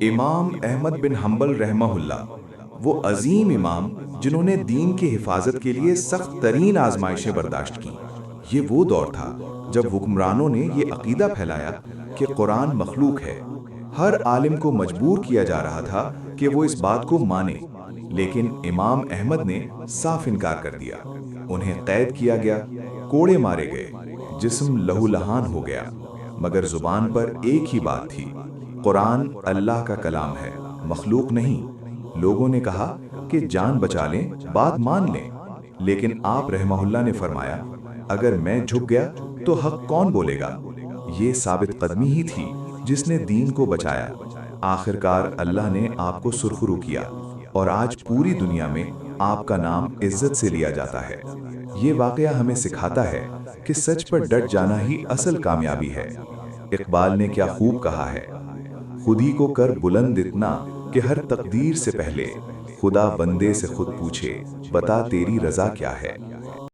امام احمد بن حنبل رحمہ وہ عظیم امام جنہوں نے دین کی حفاظت کے لیے سخت ترین آزمائشیں برداشت کیں۔ یہ وہ دور تھا جب حکمرانوں نے یہ عقیدہ پھیلایا کہ قرآن مخلوق ہے۔ ہر عالم کو مجبور کیا جا رہا تھا کہ وہ اس بات کو مانے، لیکن امام احمد نے صاف انکار کر دیا۔ انہیں قید کیا گیا، کوڑے مارے گئے، جسم لہو لہان ہو گیا، مگر زبان پر ایک ہی بات تھی: قرآن اللہ کا کلام ہے، مخلوق نہیں۔ لوگوں نے کہا کہ جان بچا لیں، بات مان لیں، لیکن آپ رحمہ اللہ نے فرمایا، اگر میں جھک گیا تو حق کون بولے گا؟ یہ ثابت قدمی ہی تھی جس نے دین کو بچایا۔ آخرکار اللہ نے آپ کو سرخرو کیا، اور آج پوری دنیا میں آپ کا نام عزت سے لیا جاتا ہے۔ یہ واقعہ ہمیں سکھاتا ہے کہ سچ پر ڈٹ جانا ہی اصل کامیابی ہے۔ اقبال نے کیا خوب کہا ہے: خودی کو کر بلند اتنا کہ ہر تقدیر سے پہلے خدا بندے سے خود پوچھے، بتا تیری رضا کیا ہے۔